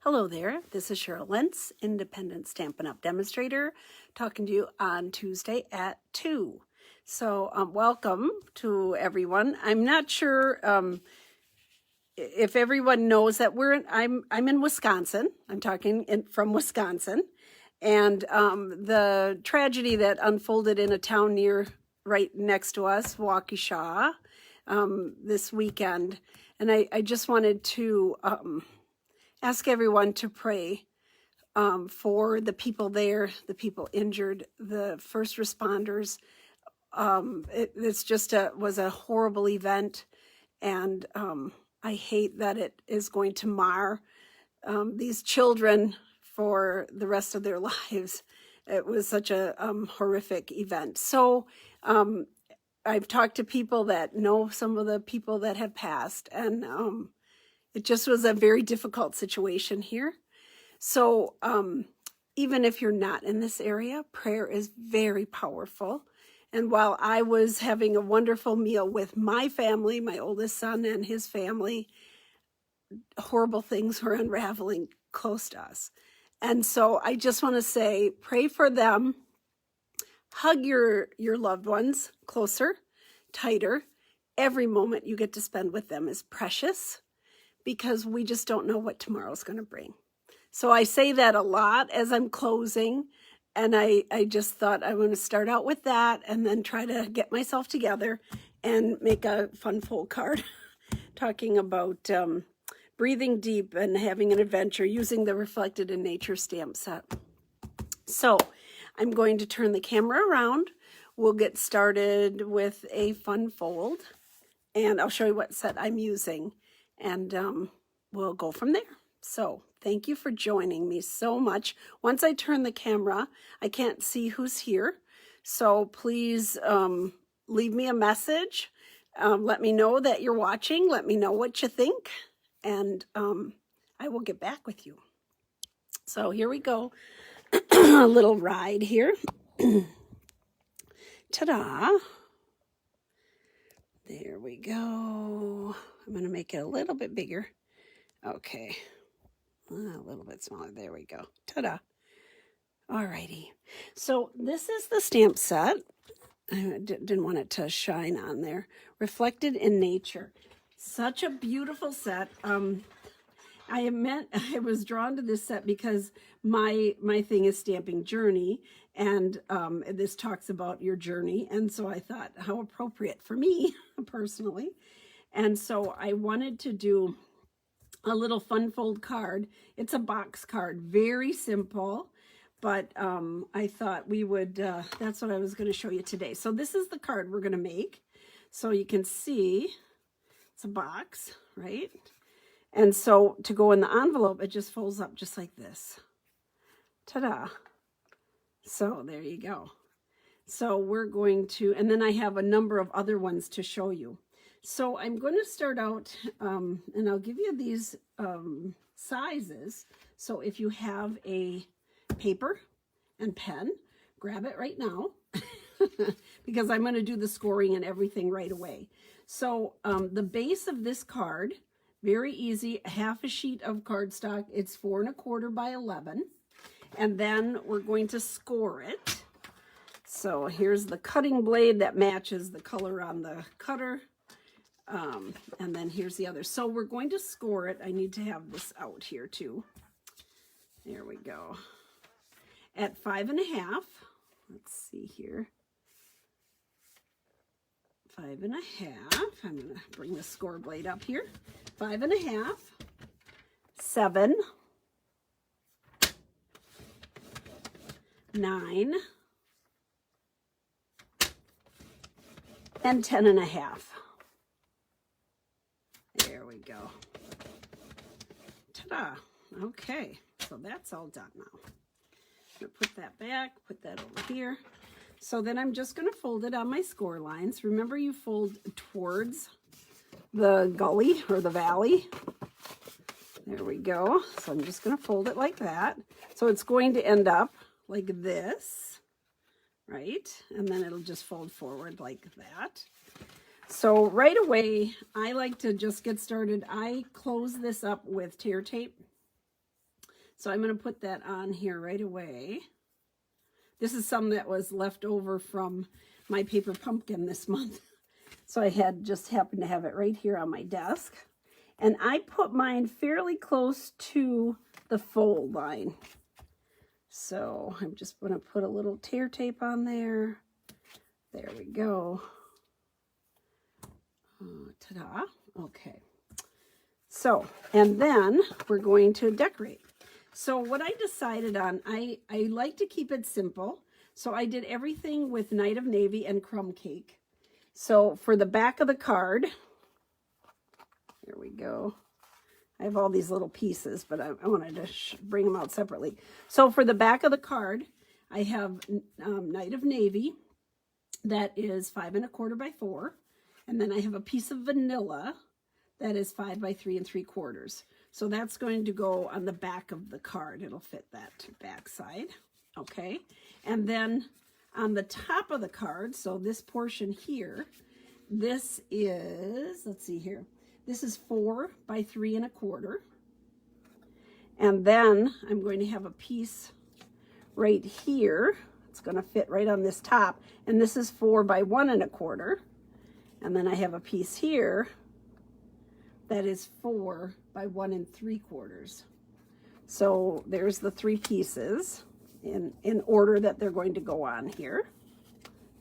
Hello there, this is Cheryl Lentz, independent Stampin' Up! Demonstrator, talking to you on Tuesday at 2. So welcome to everyone. I'm not sure if everyone knows that I'm in Wisconsin. I'm talking from Wisconsin. And the tragedy that unfolded in a town right next to us, Waukesha, this weekend. And I just wanted to ask everyone to pray for the people there, the people injured, the first responders. It's just was a horrible event, and I hate that it is going to mar these children for the rest of their lives. It was such a horrific event. So I've talked to people that know some of the people that have passed, and it just was a very difficult situation here. So even if you're not in this area, prayer is very powerful. And while I was having a wonderful meal with my family, my oldest son and his family, horrible things were unraveling close to us. And so I just want to say, pray for them. Hug your loved ones closer, tighter. Every moment you get to spend with them is precious, because we just don't know what tomorrow's going to bring. So I say that a lot as I'm closing, and I just thought I want to start out with that and then try to get myself together and make a fun fold card talking about breathing deep and having an adventure using the Reflected in Nature stamp set. So I'm going to turn the camera around. We'll get started with a fun fold, and I'll show you what set I'm using. And we'll go from there. So thank you for joining me so much. Once I turn the camera, I can't see who's here. So please leave me a message. Let me know that you're watching. Let me know what you think. And I will get back with you. So here we go. A little ride here. Ta-da. There we go. I'm going to make it a little bit bigger. Okay. A little bit smaller. There we go. Ta-da. Alrighty. So this is the stamp set. I didn't want it to shine on there. Reflected in Nature. Such a beautiful set. I was drawn to this set because my thing is Stamping Journey, and this talks about your journey, and so I thought how appropriate for me personally. And so I wanted to do a little fun fold card. It's a box card, very simple, but I thought we would, that's what I was going to show you today. So this is the card we're going to make. So you can see it's a box, right? And so to go in the envelope, it just folds up just like this. Ta-da. So there you go. So we're going to, and then I have a number of other ones to show you. So I'm going to start out, and I'll give you these sizes. So if you have a paper and pen, grab it right now, because I'm going to do the scoring and everything right away. So the base of this card, very easy, half a sheet of cardstock. It's 4 1/4 by 11. And then we're going to score it. So here's the cutting blade that matches the color on the cutter. And then here's the other. So we're going to score it. I need to have this out here too. There we go. At 5 1/2. Let's see here. 5 1/2. I'm going to bring the score blade up here. 5 1/2. 7. 9. And 10 1/2. There we go. Ta-da. Okay, so that's all done now. I'm going to put that back, put that over here. So then I'm just going to fold it on my score lines. Remember, you fold towards the gully or the valley. There we go. So I'm just going to fold it like that. So it's going to end up like this, right? And then it'll just fold forward like that. So right away, I like to just get started. I close this up with tear tape. So I'm going to put that on here right away. This is some that was left over from my paper pumpkin this month. So I had just happened to have it right here on my desk. And I put mine fairly close to the fold line. So I'm just going to put a little tear tape on there. There we go. Ta-da. Okay. So, and then we're going to decorate. So what I decided on, I like to keep it simple. So I did everything with Night of Navy and crumb cake. So for the back of the card, here we go. I have all these little pieces, but I wanted to bring them out separately. So for the back of the card, I have Night of Navy. That is 5 1/4 by 4. And then I have a piece of vanilla that is 5 by 3 3/4. So that's going to go on the back of the card. It'll fit that back side. Okay. And then on the top of the card, so this portion here, this is, let's see here. This is 4 by 3 1/4. And then I'm going to have a piece right here. It's going to fit right on this top. And this is 4 by 1 1/4. And then I have a piece here that is 4 by 1 3/4. So there's the 3 pieces in order that they're going to go on here.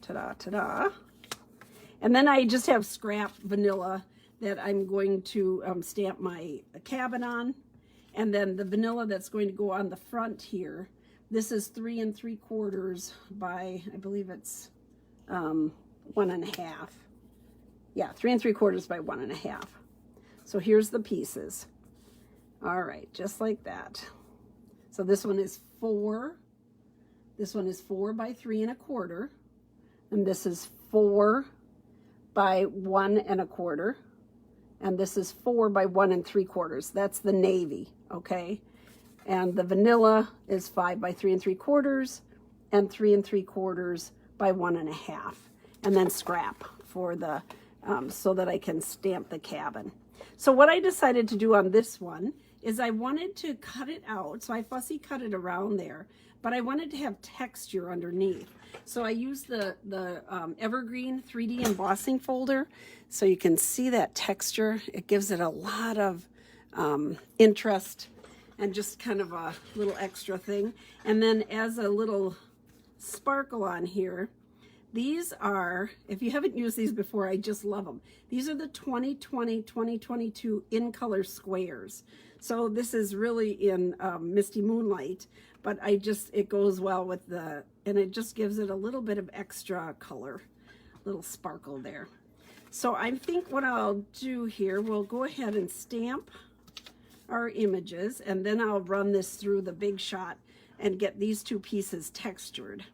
Ta-da, ta-da. And then I just have scrap vanilla that I'm going to stamp my cabin on. And then the vanilla that's going to go on the front here, this is 3 3/4 by, I believe it's 1 1/2. Yeah, 3 3/4 by 1 1/2. So here's the pieces. All right, just like that. So this one is 4. This one is 4 by 3 1/4. And this is 4 by 1 1/4. And this is 4 by 1 3/4. That's the navy, okay? And the vanilla is 5 by 3 3/4 and 3 3/4 by 1 1/2. And then scrap for the, so that I can stamp the cabin. So what I decided to do on this one is I wanted to cut it out. So I fussy cut it around there, but I wanted to have texture underneath. So I used the Evergreen 3D embossing folder. So you can see that texture. It gives it a lot of interest and just kind of a little extra thing. And then as a little sparkle on here, these are, if you haven't used these before, I just love them. These are the 2020-2022 in color squares. So this is really in Misty Moonlight, but it goes well with the, and it just gives it a little bit of extra color, little sparkle there. So I think what I'll do here, we'll go ahead and stamp our images, and then I'll run this through the Big Shot and get these 2 pieces textured.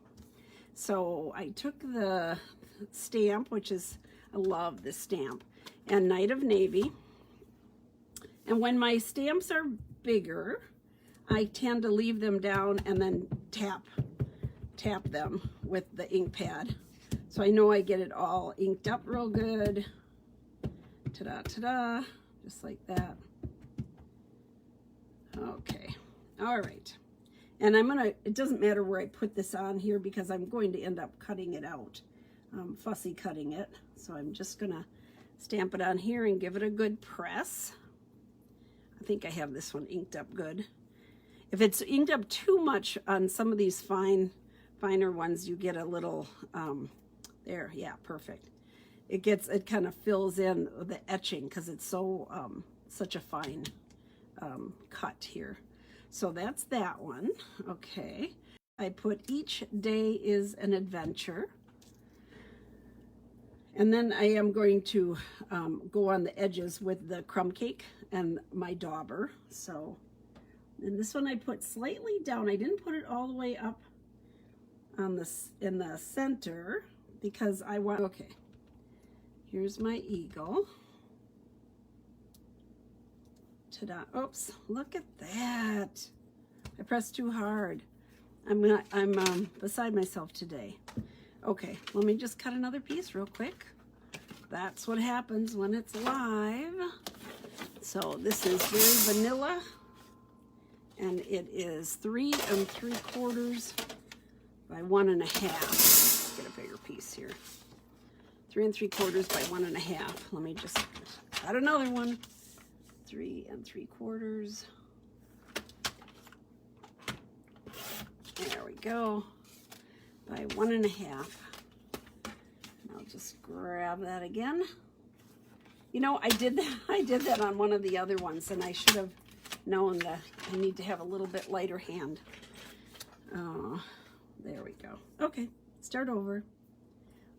So I took the stamp, which is, I love this stamp, and Night of Navy. And when my stamps are bigger, I tend to leave them down and then tap them with the ink pad. So I know I get it all inked up real good. Ta-da, ta-da, just like that. Okay, all right. And it doesn't matter where I put this on here because I'm going to end up cutting it out, fussy cutting it. So I'm just gonna stamp it on here and give it a good press. I think I have this one inked up good. If it's inked up too much on some of these finer ones, you get a little, there, yeah, perfect. It kind of fills in the etching because it's so, such a fine cut here. So that's that one. Okay. I put each day is an adventure. And then I am going to go on the edges with the crumb cake and my dauber. So, and this one I put slightly down. I didn't put it all the way up on this in the center because I want, okay. Here's my eagle. Ta-da. Oops, look at that. I pressed too hard. I'm beside myself today. Okay, let me just cut another piece real quick. That's what happens when it's live. So this is very vanilla. And it is 3 3/4 by 1 1/2. Get a bigger piece here. 3 3/4 by 1 1/2. Let me just cut another one. 3 3/4. There we go. By 1 1/2. I'll just grab that again. You know, I did that on one of the other ones, and I should have known that I need to have a little bit lighter hand. There we go. Okay, start over.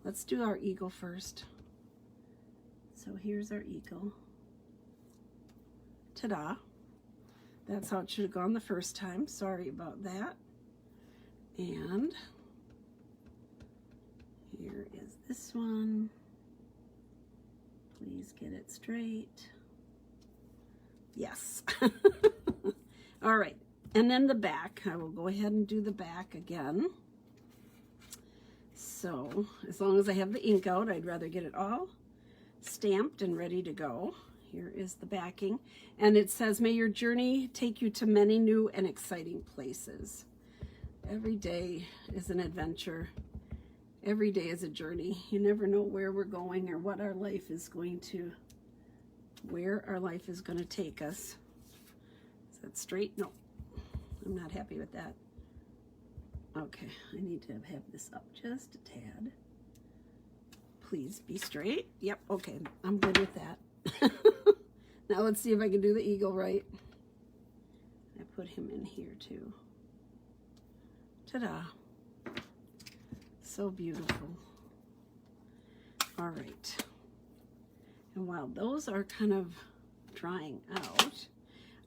Let's do our eagle first. So here's our eagle. Ta-da. That's how it should have gone the first time. Sorry about that. And here is this one. Please get it straight. Yes. All right. And then the back. I will go ahead and do the back again. So as long as I have the ink out, I'd rather get it all stamped and ready to go. Here is the backing. And it says, may your journey take you to many new and exciting places. Every day is an adventure. Every day is a journey. You never know where we're going or what our life is going to, where our life is going to take us. Is that straight? No, I'm not happy with that. Okay, I need to have this up just a tad. Please be straight. Yep, okay, I'm good with that. Now let's see if I can do the eagle right. I put him in here too. Ta-da. So beautiful. All right. And while those are kind of drying out,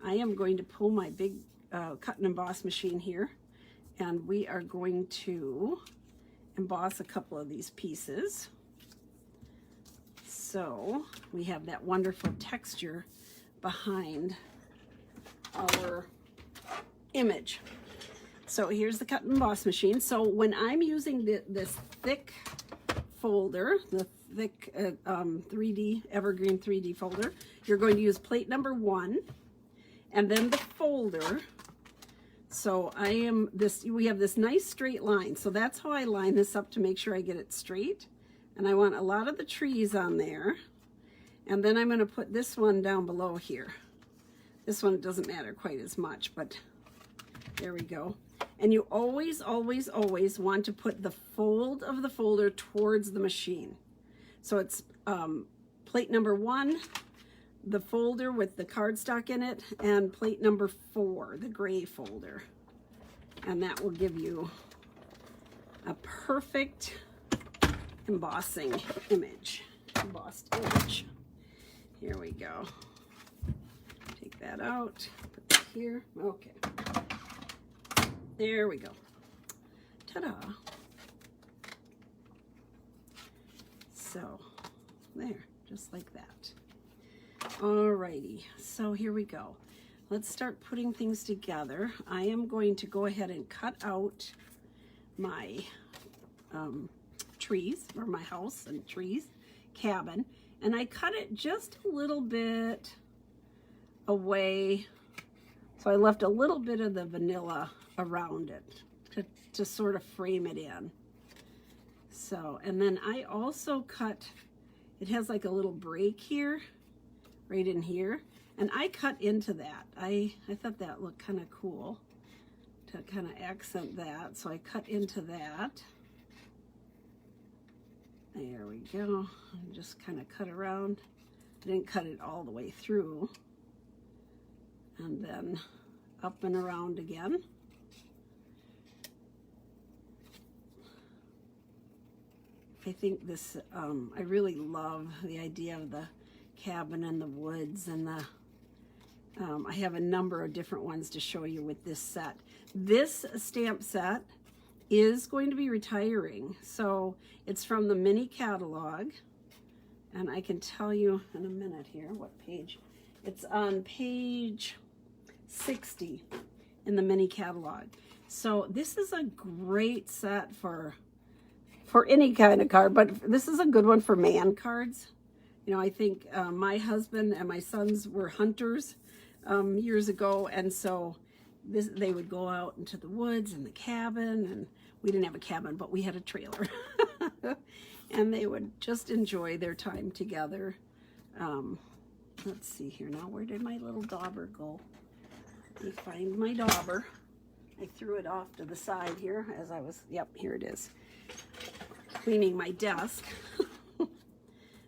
I am going to pull my big cut and emboss machine here, and we are going to emboss a couple of these pieces. So we have that wonderful texture behind our image. So here's the cut and emboss machine. So when I'm using this thick folder, the thick 3D, Evergreen 3D folder, you're going to use plate number 1 and then the folder. So we have this nice straight line. So that's how I line this up to make sure I get it straight. And I want a lot of the trees on there. And then I'm going to put this one down below here. This one doesn't matter quite as much, but there we go. And you always, always, always want to put the fold of the folder towards the machine. So it's plate number 1, the folder with the cardstock in it, and plate number 4, the gray folder. And that will give you a perfect embossing image, embossed image. Here we go. Take that out, put that here. Okay. There we go. Ta-da. So, there, just like that. Alrighty, so here we go. Let's start putting things together. I am going to go ahead and cut out my trees, or my house and trees, cabin, and I cut it just a little bit away. So I left a little bit of the vanilla around it to sort of frame it in. So, and then I also cut, it has like a little break here, right in here, and I cut into that. I thought that looked kind of cool to kind of accent that, so I cut into that. There we go. And just kind of cut around. I didn't cut it all the way through. And then up and around again. I think this, I really love the idea of the cabin and the woods and the, I have a number of different ones to show you with this set. This stamp set is going to be retiring. So it's from the mini catalog. And I can tell you in a minute here what page. It's on page 60 in the mini catalog. So this is a great set for any kind of card, but this is a good one for man cards. You know, I think my husband and my sons were hunters years ago, and so they would go out into the woods and the cabin, and we didn't have a cabin, but we had a trailer. And they would just enjoy their time together. Let's see here now. Where did my little dauber go? Let me find my dauber. I threw it off to the side here as I was, yep, here it is, cleaning my desk.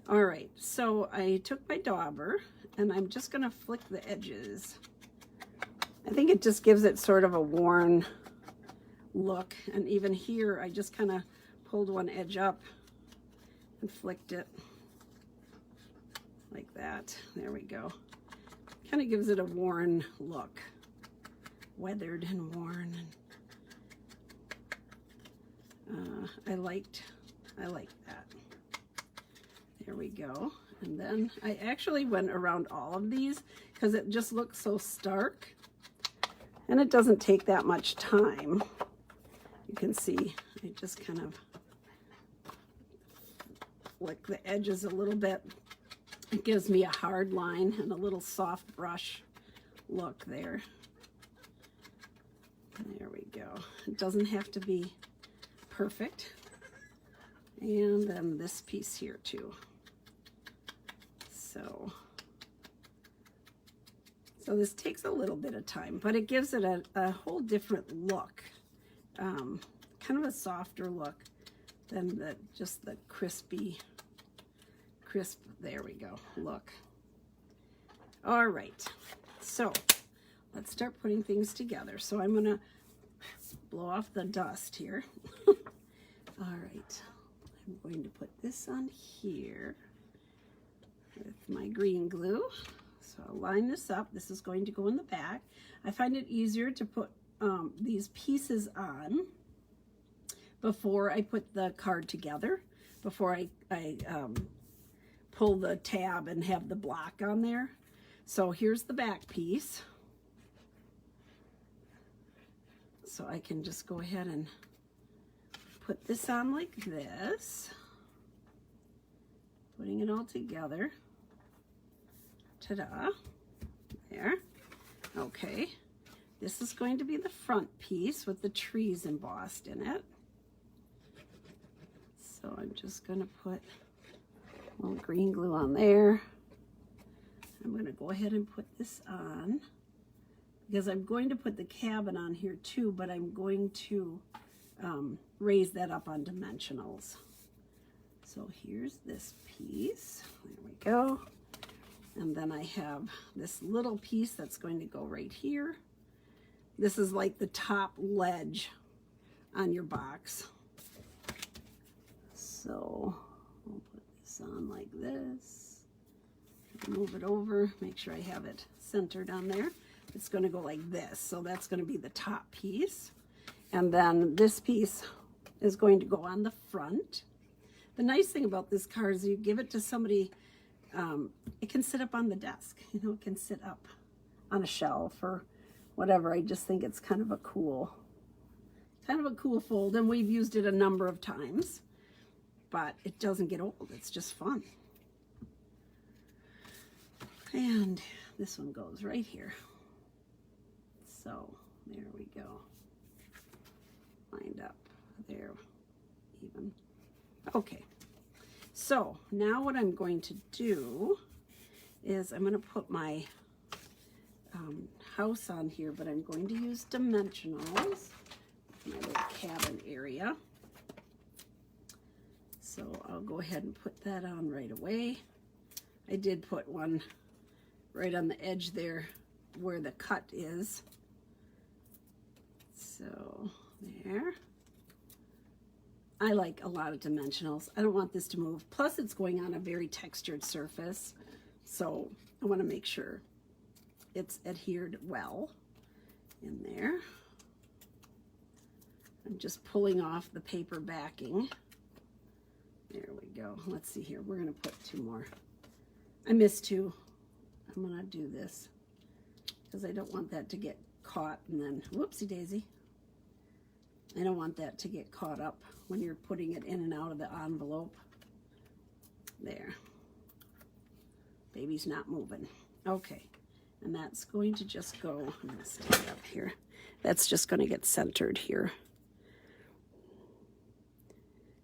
All right, so I took my dauber and I'm just gonna flick the edges. I think it just gives it sort of a worn look. And even here, I just kind of pulled one edge up and flicked it like that. There we go. Kind of gives it a worn look. Weathered and worn. I like that. There we go. And then I actually went around all of these because it just looks so stark, and it doesn't take that much time. You can see I just kind of flick the edges a little bit. It gives me a hard line and a little soft brush look there. There we go. It doesn't have to be perfect. And then this piece here too. So this takes a little bit of time, but it gives it a whole different look. Kind of a softer look than just the crisp, there we go, look. All right, so let's start putting things together. So I'm gonna blow off the dust here. All right, I'm going to put this on here with my green glue. So I'll line this up. This is going to go in the back. I find it easier to put these pieces on before I put the card together, before I pull the tab and have the block on there. So here's the back piece. So I can just go ahead and put this on like this, putting it all together. Ta-da, there. Okay, this is going to be the front piece with the trees embossed in it. So I'm just gonna put a little green glue on there. I'm gonna go ahead and put this on because I'm going to put the cabin on here too, but I'm going to raise that up on dimensionals. So here's this piece, there we go. And then I have this little piece that's going to go right here. This is like the top ledge on your box. So I'll put this on like this. Move it over, make sure I have it centered on there. It's going to go like this. So that's going to be the top piece. And then this piece is going to go on the front. The nice thing about this card is you give it to somebody, it can sit up on the desk, you know, it can sit up on a shelf or whatever. I just think it's kind of a cool fold, and we've used it a number of times, but it doesn't get old. It's just fun. And this one goes right here. So there we go. Lined up there even. Okay. So now what I'm going to do is I'm going to put my house on here, but I'm going to use dimensionals, my little cabin area. So I'll go ahead and put that on right away. I did put one right on the edge there where the cut is. So there. I like a lot of dimensionals. I don't want this to move. Plus it's going on a very textured surface. So I want to make sure it's adhered well in there. I'm just pulling off the paper backing. There we go. Let's see here. We're going to put two more. I missed two. I'm going to do this because I don't want that to get caught and then, whoopsie daisy. I don't want that to get caught up when you're putting it in and out of the envelope. There. Baby's not moving. Okay. And that's going to just go, I'm going to stand up here. That's just going to get centered here.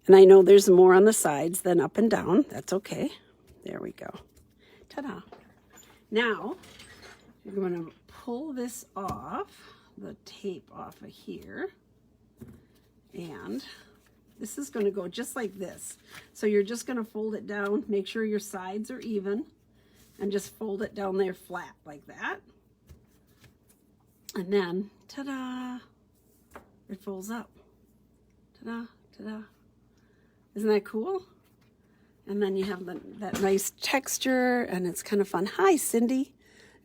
And I know there's more on the sides than up and down. That's okay. There we go. Ta-da. Now, you're going to pull this off, the tape off of here. And this is going to go just like this. So you're just going to fold it down, make sure your sides are even, and just fold it down there flat like that. And then, ta-da, it folds up. Ta-da, ta-da. Isn't that cool? And then you have that nice texture, and it's kind of fun. Hi, Cindy.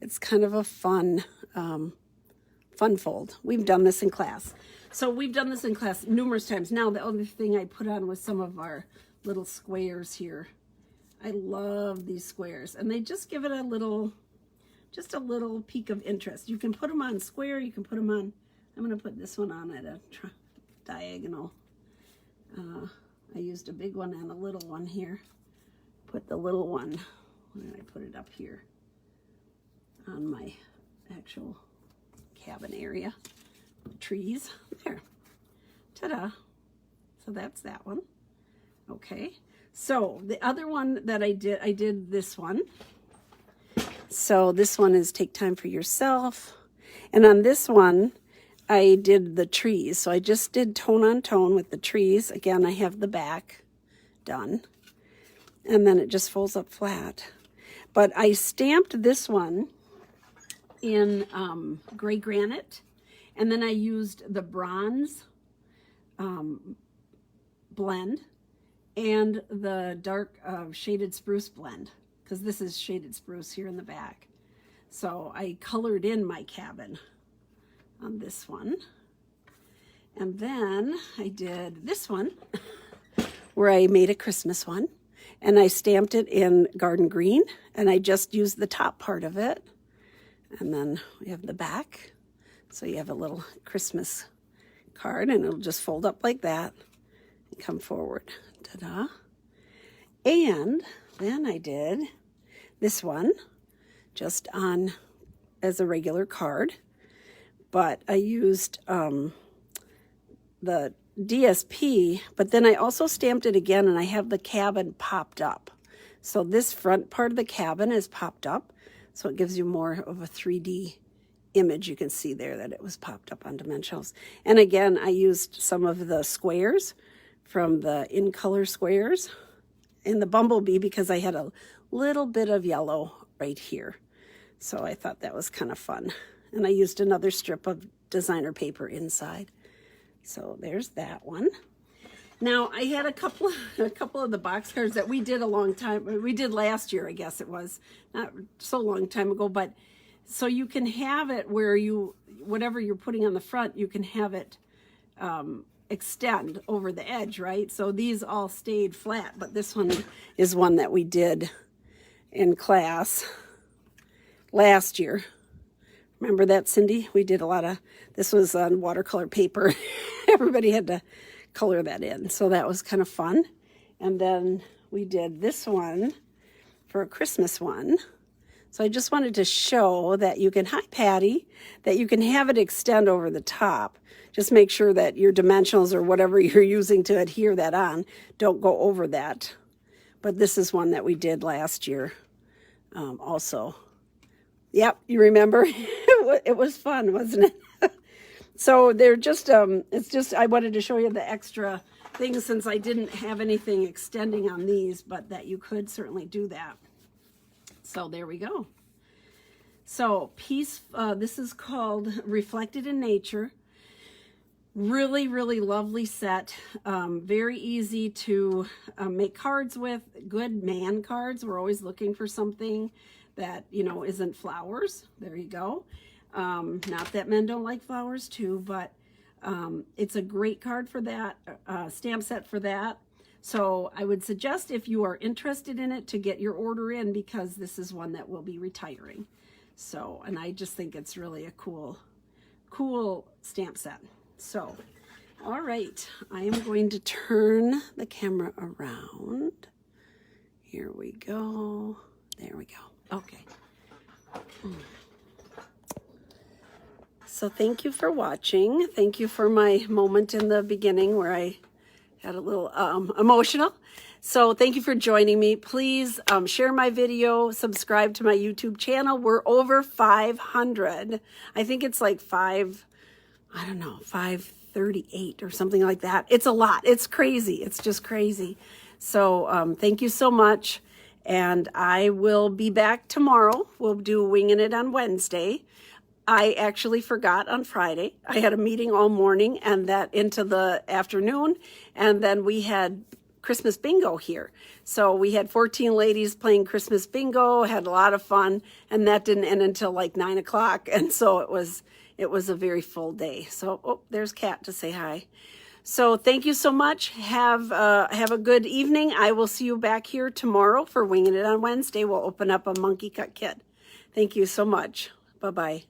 It's kind of a fun, fun fold. We've done this in class. So we've done this in class numerous times. Now, the other thing I put on was some of our little squares here. I love these squares, and they just give it a little, just a little peak of interest. You can put them on square, you can put them on, I'm going to put this one on at a diagonal. I used a big one and a little one here. Put the little one, where did I put it up here? On my actual cabin area. Trees. There. Ta-da. So that's that one. Okay. So the other one that I did this one. So this one is Take Time for Yourself. And on this one, I did the trees. So I just did tone on tone with the trees. Again, I have the back done. And then it just folds up flat. But I stamped this one in gray granite. And then I used the bronze blend and the dark shaded spruce blend, because this is shaded spruce here in the back. So I colored in my cabin on this one. And then I did this one where I made a Christmas one, and I stamped it in garden green, and I just used the top part of it. And then we have the back. So you have a little Christmas card, and it'll just fold up like that and come forward. Ta-da. And then I did this one just on as a regular card, but I used the DSP, but then I also stamped it again, and I have the cabin popped up. So this front part of the cabin is popped up, so it gives you more of a 3D image. You can see there that it was popped up on dimensionals. And again, I used some of the squares from the In Color squares in the bumblebee, because I had a little bit of yellow right here. So I thought that was kind of fun. And I used another strip of designer paper inside. So there's that one. Now, I had a couple of the box cards that we did a long time. We did last year, I guess it was. Not so long time ago, but so you can have it where you, whatever you're putting on the front, you can have it extend over the edge, right? So these all stayed flat, but this one is one that we did in class last year. Remember that, Cindy? We did a lot of, this was on watercolor paper. Everybody had to color that in. So that was kind of fun. And then we did this one for a Christmas one. So I just wanted to show that you can, hi Patty, that you can have it extend over the top. Just make sure that your dimensionals or whatever you're using to adhere that on don't go over that. But this is one that we did last year also. Yep, you remember? It was fun, wasn't it? So they're just, it's just, I wanted to show you the extra things since I didn't have anything extending on these, but that you could certainly do that. So there we go. So this is called Reflected in Nature. Really, really lovely set. Very easy to make cards with. Good man cards. We're always looking for something that, you know, isn't flowers. There you go. Not that men don't like flowers too, but it's a great card for that, stamp set for that. So I would suggest, if you are interested in it, to get your order in, because this is one that will be retiring. So, and I just think it's really a cool stamp set. So, all right, I am going to turn the camera around. Here we go. There we go. Okay. So thank you for watching. Thank you for my moment in the beginning where I had a little emotional. So thank you for joining me. Please share my video, subscribe to my YouTube channel. We're over 500. I think it's like 538 or something like that. It's a lot. It's crazy. It's just crazy. So thank you so much. And I will be back tomorrow. We'll do Winging It on Wednesday. I actually forgot on Friday. I had a meeting all morning and that into the afternoon. And then we had Christmas bingo here. So we had 14 ladies playing Christmas bingo, had a lot of fun, and that didn't end until like 9 o'clock. And so it was a very full day. So, oh, there's Kat to say hi. So thank you so much. Have a good evening. I will see you back here tomorrow for Winging It on Wednesday. We'll open up a monkey cut kit. Thank you so much. Bye-bye.